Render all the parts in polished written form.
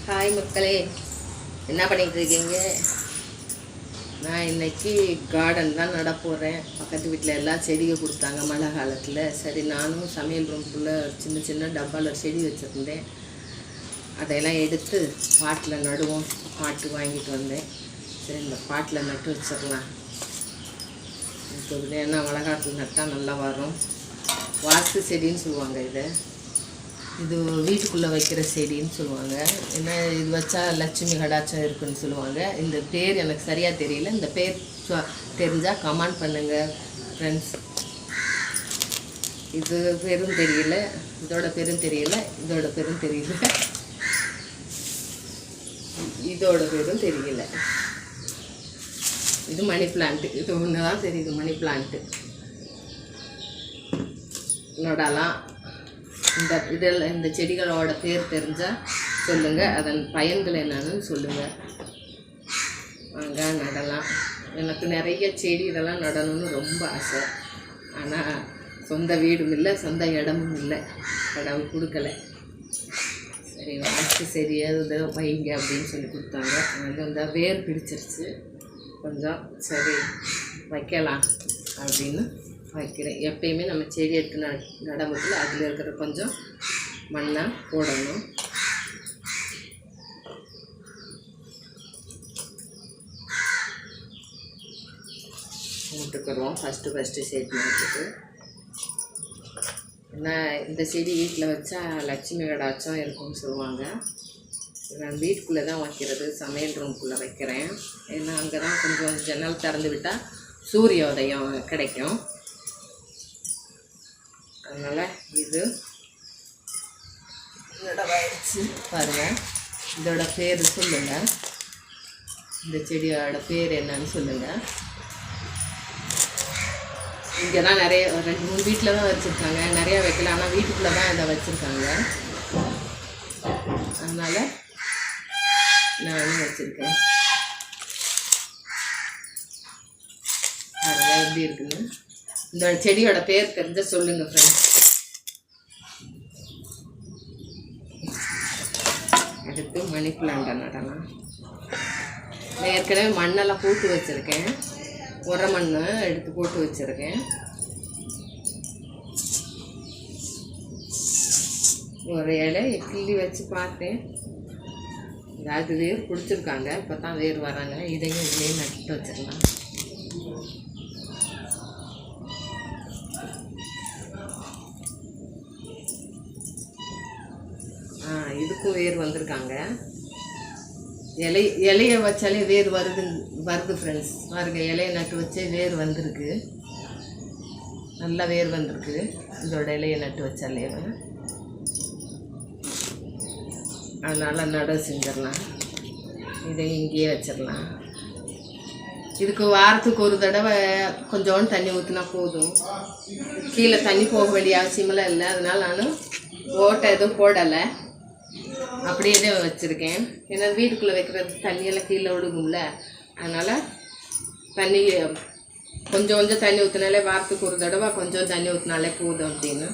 Hi மக்களே, என்ன பண்ணிகிட்டு இருக்கீங்க? நான் இன்றைக்கி கார்டன் தான் நட போகிறேன். பக்கத்து வீட்டில் எல்லாம் செடியை கொடுத்தாங்க மழை காலத்தில். சரி, நானும் சமையல் ரூம்குள்ளே சின்ன சின்ன டப்பாவில் செடி வச்சுருந்தேன். அதையெல்லாம் எடுத்து பாட்டில் நடுவோம். பாட்டு வாங்கிட்டு வந்தேன். சரி, இந்த பாட்டில் நட்டு வச்சிடலாம். இப்போ ஏன்னா மழை காலத்தில் நட்டால் நல்லா வரும். வாஸ்து செடின்னு சொல்லுவாங்க. இது வீட்டுக்குள்ளே வைக்கிற செடின்னு சொல்லுவாங்க. ஏன்னா இது வச்சா லட்சுமி கடாச்சம் இருக்குன்னு சொல்லுவாங்க. இந்த பேர் எனக்கு சரியாக தெரியல. இந்த பேர் தெரிஞ்சால் கமெண்ட் பண்ணுங்கள் ஃப்ரெண்ட்ஸ். இது பேரும் தெரியல, இதோட பேரும் தெரியல, இதோட பேரும் தெரியல, இதோட பேரும் தெரியல. இது மணி பிளான்ட்டு. இது ஒன்று தான் தெரியுது, மணி பிளான்ட்டு நடலாம். இந்த செடிகளோட பேர் தெரிஞ்சால் சொல்லுங்கள், அதன் பயன்கள் என்னன்னு சொல்லுங்கள். வாங்க நடலாம். எனக்கு நிறைய செடி இதெல்லாம் நடணும்னு ரொம்ப ஆசை. ஆனால் சொந்த வீடும் இல்லை, சொந்த இடமும் இல்லை, கடவுள் கொடுக்கலை. சரி, வாஸ்து சரியாக வைங்க அப்படின்னு சொல்லி கொடுத்தாங்க. அது வந்து வேர் பிடிச்சிருச்சு கொஞ்சம். சரி வைக்கலாம் அப்படின்னு வைக்கிறேன். எப்பயுமே நம்ம செடி எடுத்து நடமுடியல, அதில் இருக்கிற கொஞ்சம் மண்ணை போடணும். போட்டுக்கிறோம் ஃபஸ்ட்டு செடி நட்டுட்டு. ஏன்னா இந்த செடி வீட்டில் வச்சா லட்சுமி கடாச்சம் இருக்கும்னு சொல்லுவாங்க. நான் வீட்டுக்குள்ளே தான் வைக்கிறது, சமையல் ரூம்குள்ளே வைக்கிறேன். ஏன்னா அங்கே தான் கொஞ்சம் ஜன்னல் திறந்து விட்டால் சூரிய உதயம் கிடைக்கும். அதனால் இது நடவாயிடுச்சு பாருங்கள். இதோட பேர் சொல்லுங்கள், இந்த செடியோட பேர் என்னன்னு சொல்லுங்கள். இங்கே தான் நிறைய 2-3 வீட்டில் தான் வச்சுருக்காங்க. நிறையா வைக்கல, ஆனால் வீட்டுக்குள்ளே தான் இதை வச்சுருக்காங்க. அதனால் நானும் வச்சுருக்கேன். அதனால் எப்படி இருக்குன்னு இந்த செடியோட பேர் தெரிஞ்ச சொல்லுங்கள் ஃப்ரெண்ட்ஸ். அடுத்து மணி பிளான்ட்டை நடலாம். நான் ஏற்கனவே மண்ணெல்லாம் போட்டு வச்சுருக்கேன். உர மண் எடுத்து போட்டு வச்சுருக்கேன். ஒரு இலையை கிள்ளி வச்சு பார்த்தேன். அது வேர் பிடிச்சிருக்காங்க, இப்போ தான் வேர் வராங்க. இதையும் இதுலேயே நட்டு வச்சிடலாம். இதுக்கும் வேர் வந்திருக்காங்க. இலையை வச்சாலே வேர் வருது ஃப்ரெண்ட்ஸ். பாருங்க, இலையை நட்டு வச்சே வேர் வந்திருக்கு, நல்லா வேர் வந்திருக்கு. இதோட இலையை நட்டு வச்சாலே அதனால் நட செஞ்சிடலாம். இதை இங்கேயே வச்சிடலாம். இதுக்கு வாரத்துக்கு ஒரு தடவை கொஞ்சோண்டு தண்ணி ஊற்றினா போதும். கீழே தண்ணி போக வேண்டிய அவசியமெல்லாம் இல்லை. அதனால் நான் ஓட்டை எதுவும் போடலை, அப்படியே தான் வச்சுருக்கேன். ஏன்னா வீட்டுக்குள்ளே வைக்கிறது தண்ணியெல்லாம் கீழே விடுங்கும்ல. அதனால் தண்ணி கொஞ்சம் தண்ணி ஊற்றினாலே, வாரத்துக்கு ஒரு தடவை கொஞ்சம் தண்ணி ஊற்றினாலே போதும் அப்படின்னு.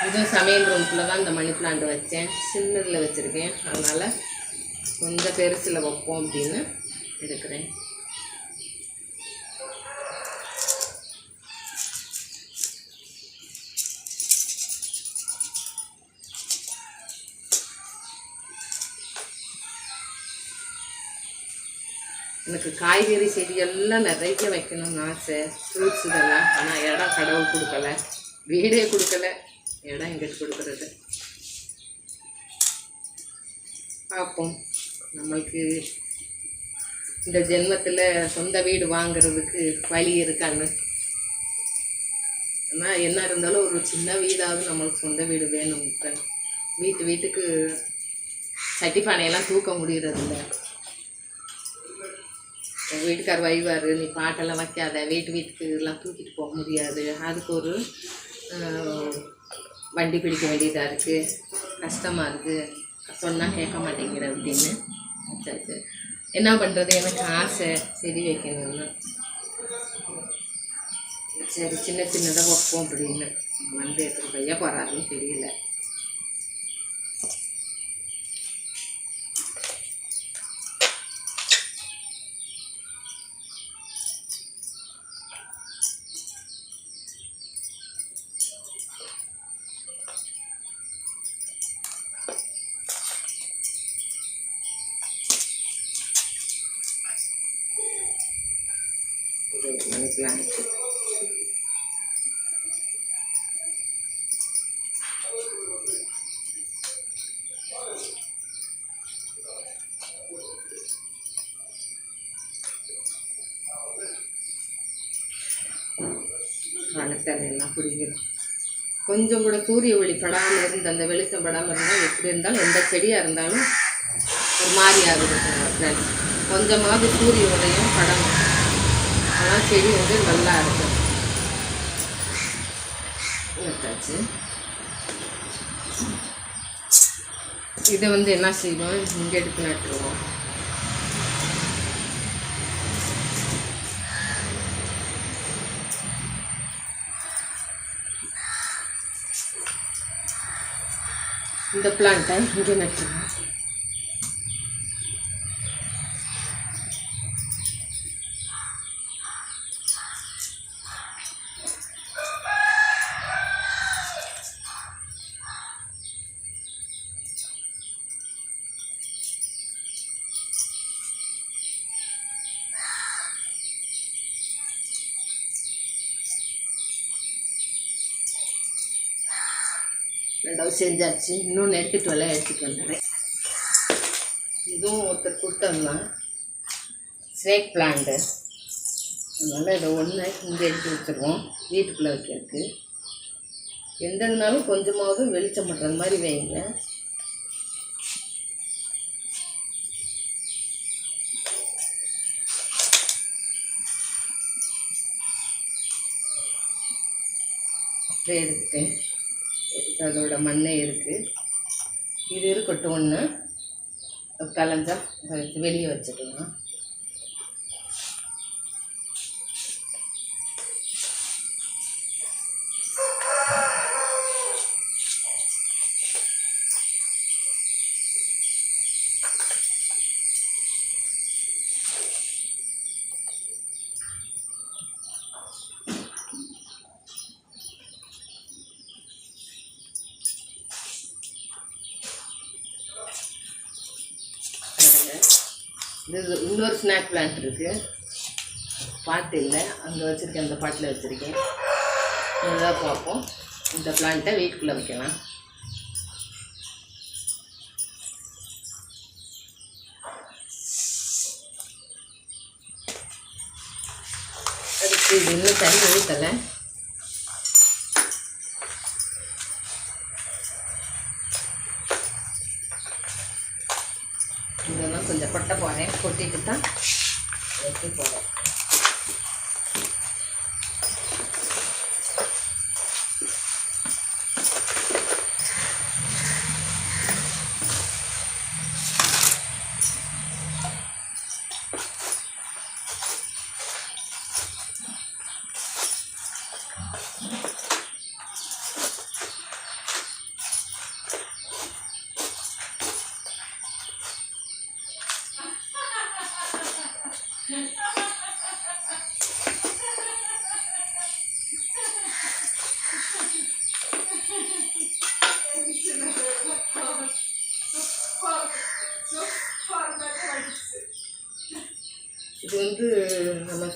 இதுவும் சமையல் ரூம்குள்ளே தான் இந்த மணி பிளான்ட் வச்சேன். சின்னதில் வச்சுருக்கேன், அதனால் கொஞ்சம் பெருசில் வைப்போம் அப்படின்னு எடுக்கிறேன். எனக்கு காய்கறி செடியெல்லாம் நிறைய வைக்கணும்னு ஆசை, ஃப்ரூட்ஸ் இதெல்லாம். ஆனால் இடம் கடவுள் கொடுக்கல, வீடே கொடுக்கல. இடம் எங்கிட்ட கொடுக்குறது பார்ப்போம். நம்மளுக்கு இந்த ஜென்மத்தில் சொந்த வீடு வாங்கிறதுக்கு வழி இருக்கான்னு. ஆனால் என்ன இருந்தாலும் ஒரு சின்ன வீடாவது நம்மளுக்கு சொந்த வீடு வேணும். வீட்டுக்கு சட்டி பானையெல்லாம் தூக்க முடியறதில்ல. எங்கள் வீட்டுக்கார் வைவார், நீ பாட்டெல்லாம் வைக்காத, வீட்டுக்கு எல்லாம் தூக்கிட்டு போக முடியாது, அதுக்கு ஒரு வண்டி பிடிக்க வேண்டியதாக இருக்குது, கஷ்டமாக இருக்குது, சொன்னால் கேட்க மாட்டேங்கிற அப்படின்னு. சரி, என்ன பண்ணுறது, எனக்கு ஆசை செடி வைக்கணும்னு. சரி, சின்னதாக வைப்போம் அப்படின்னு. வந்து எத்தனை பையா போகிறாருன்னு தெரியல. பிளான்ட். வனத்தலையெல்லாம் பிடிக்கிறோம். கொஞ்சம் கூட சூரிய ஒளி படாமல் இருந்து அந்த வெளிச்சம் படாமல் இருந்தால் எப்படி இருந்தாலும் எந்த செடியாக இருந்தாலும் ஒரு மாதிரி ஆகுது ஃப்ரெண்ட்ஸ். கொஞ்சமாவது சூரிய உதயம் படணும், ஆனால் செடி வந்து நல்லா இருக்கும். நட்டாச்சு. இதை வந்து என்ன செய்வோம், இங்கே எடுத்து நட்டுருவோம். இந்த பிளான்ட்டை இங்கே நட்டுருவோம். ரெண்டாவது செஞ்சாச்சு. இன்னொன்று எடுத்துகிட்டு வந்துடுறேன். இதுவும் ஒருத்தர் கொடுத்தோம்னா ஸ்னேக் பிளான்ட்டு, அதனால் இதை ஒன்று இங்கே எடுத்து வச்சுருவோம் வீட்டுக்குள்ளே வைக்கிறதுக்கு. எந்தனாலும் கொஞ்சமாவது வெளிச்சம் பண்ணுற மாதிரி வைங்க. அப்படியே எடுத்துட்டேன். அதோட மண்ணே இருக்குது. இது இருக்கட்டும், ஒன்று கலஞ்சா வெளியே வச்சுக்கலாம். இது இன்னொரு ஸ்நாக் பிளான்ட் இருக்குது, பாட்டு இல்லை, அங்கே வச்சுருக்கேன். அந்த பாட்டில் வச்சுருக்கேன். இதுதான் பார்ப்போம். இந்த பிளான்ட்டை வீட்டுக்குள்ளே வைக்கலாம். அதுக்கு இது இன்னும் தண்ணி ஊற்றலை. இதெல்லாம் கொஞ்சம் கொட்ட போகிறேன். கொட்டிட்டு தான் வைக்க போகிறேன். இது வந்து நம்ம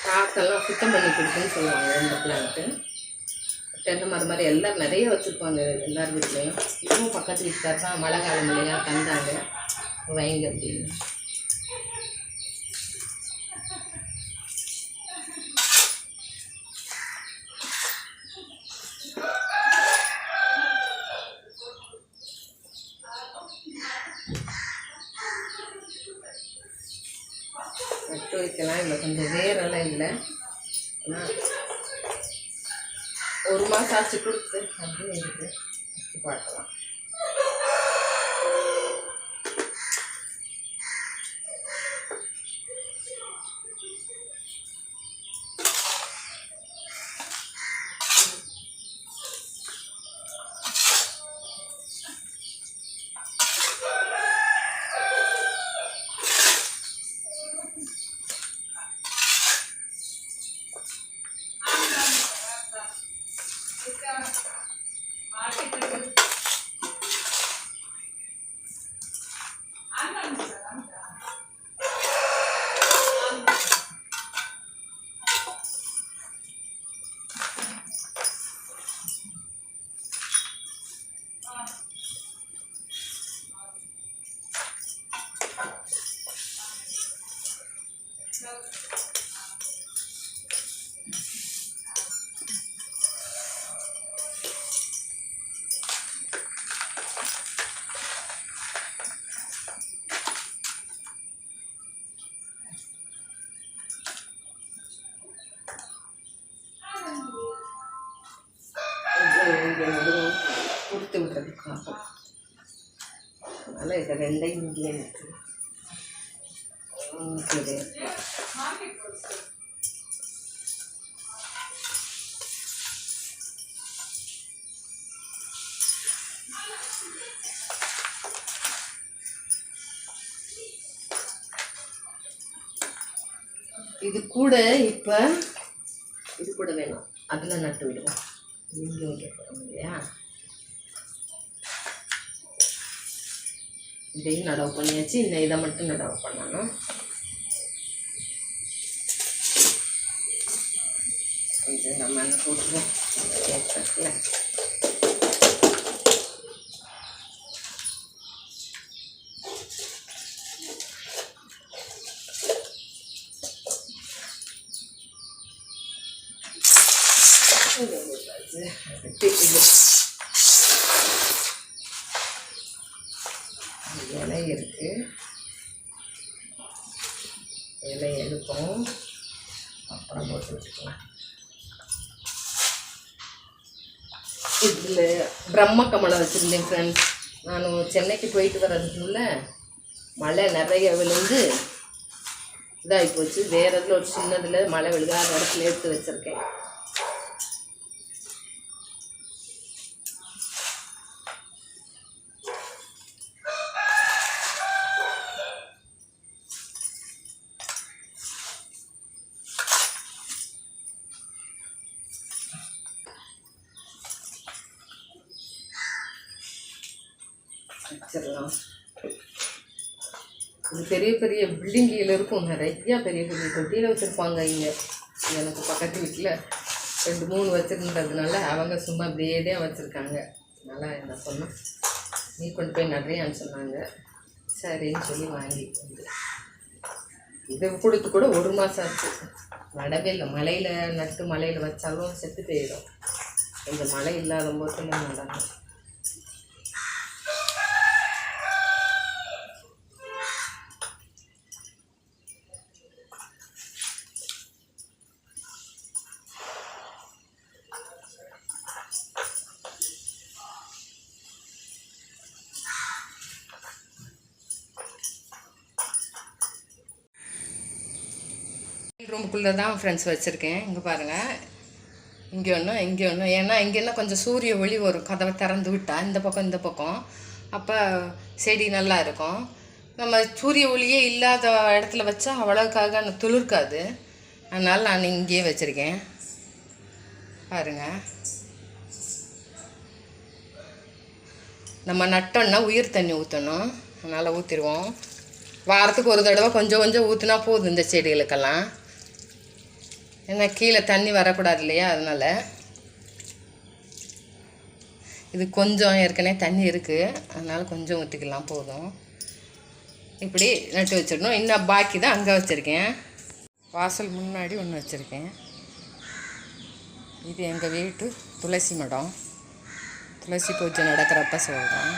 காக்கெல்லாம் சுத்தம் பண்ணி கொடுக்குன்னு சொல்லுவாங்க. இந்த பிளான்ட்டு தென்னை மரம் மாதிரி எல்லாம் நிறைய வச்சுருப்பாங்க எல்லார் வீட்லேயும். இதுவும் பக்கத்து வீட்டுக்கார் தான் மழை காலம் இல்லையா தந்தாங்க, வைங்க அப்படின்னு. நட்டு வைக்கலாம். இல்லை கொஞ்சம் வேரெல்லாம் இல்லை, ஆனால் ஒரு மாதம் ஆச்சு கொடுத்து அப்படின்னு இருக்குது. பார்க்கலாம். அதனால் இதை ரெண்டையும் இங்கே சரி. இது கூட இப்போ இது கூட வேணும், அதில் நட்டு விடுவோம். இங்கே வைக்க போகிறோம் இல்லையா, இதையும் நடவு பண்ணியாச்சு. இன்னும் இதை மட்டும் நடவு பண்ணணும். கொஞ்சம் நம்ம என்ன போட்டுருவோம் ஏற்றத்தில். இலை இருக்கு, இலை எடுப்போம், அப்புறம் போட்டு வச்சுக்கலாம். இதில் பிரம்ம கமலம் வச்சுருந்தேன் ஃப்ரெண்ட்ஸ். நான் சென்னைக்கு போயிட்டு வர்றதுக்குள்ள மழை நிறைய விழுந்து இதாகி போச்சு. வேறு இதில் ஒரு சின்னதில் மழை விழுகாத இடத்துல எடுத்து வச்சுருக்கேன். வச்சிடலாம். இது பெரிய பெரிய பில்டிங்கில் இருக்கும், நிறையா பெரிய பெரிய தொட்டியில் வச்சுருப்பாங்க. இங்கே எனக்கு பக்கத்து வீட்டில் 2-3 வச்சுருந்ததுனால அவங்க சும்மா அப்படியே தான் வச்சுருக்காங்க. அதனால் என்ன சொன்னேன், நீ கொண்டு போய் நிறையான்னு சொன்னாங்க. சரின்னு சொல்லி வாங்கி வந்து இதை கொடுத்து கூட 1 மாதம் ஆச்சு. நடவே இல்லை. மழையில் நட்டு மழையில் வச்சாலும் செத்து போயிடும். கொஞ்சம் மழை இல்லாத போது நடக்கும். ரூமுக்குள்ளே தான் ஃப்ரெண்ட்ஸ் வச்சுருக்கேன். இங்கே பாருங்கள், இங்கே ஒன்று இங்கே ஒன்று. ஏன்னா இங்கேன்னா கொஞ்சம் சூரிய ஒளி வரும், கதவை திறந்து விட்டால் இந்த பக்கம். அப்போ செடி நல்லா இருக்கும். நம்ம சூரிய ஒளியே இல்லாத இடத்துல வச்சா அவ்வளோக்காக துளிர்க்காது. அதனால் நான் இங்கேயே வச்சுருக்கேன். பாருங்கள், நம்ம நட்டோன்னா உயிர் தண்ணி ஊற்றணும். அதனால் ஊற்றிடுவோம். வாரத்துக்கு ஒரு தடவை கொஞ்சம் கொஞ்சம் ஊற்றினா போதும் இந்த செடிகளுக்கெல்லாம். ஏன்னா கீழே தண்ணி வரக்கூடாது இல்லையா, அதனால். இது கொஞ்சம் ஏற்கனவே தண்ணி இருக்குது, அதனால் கொஞ்சம் ஊற்றிக்கலாம் போதும். இப்படி நட்டு வச்சிடணும். இன்னும் பாக்கி தான் அங்கே வச்சுருக்கேன். வாசல் முன்னாடி ஒன்று வச்சுருக்கேன். இது எங்கள் வீட்டு துளசி மடம். துளசி பூஜை நடக்கிறப்ப சொல்கிறேன்.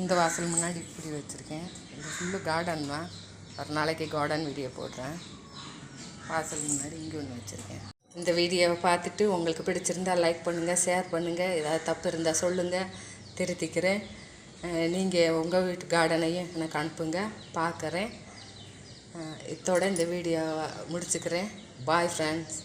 இந்த வாசல் முன்னாடி இப்படி வச்சுருக்கேன். இது ஃபுல்லு கார்டன் தான். ஒரு நாளைக்கு கார்டன் வீடியோ போடுறேன். வாசல் முன்னாடி இங்கே ஒன்று வச்சுருக்கேன். இந்த வீடியோவை பார்த்துட்டு உங்களுக்கு பிடிச்சிருந்தால் லைக் பண்ணுங்கள், ஷேர் பண்ணுங்கள். ஏதாவது தப்பு இருந்தால் சொல்லுங்கள், திருத்திக்கிறேன். நீங்கள் உங்கள் வீட்டு கார்டனையும் எனக்கு அனுப்புங்க, பார்க்குறேன். இதோட இந்த வீடியோவை முடிச்சுக்கிறேன். Bye friends.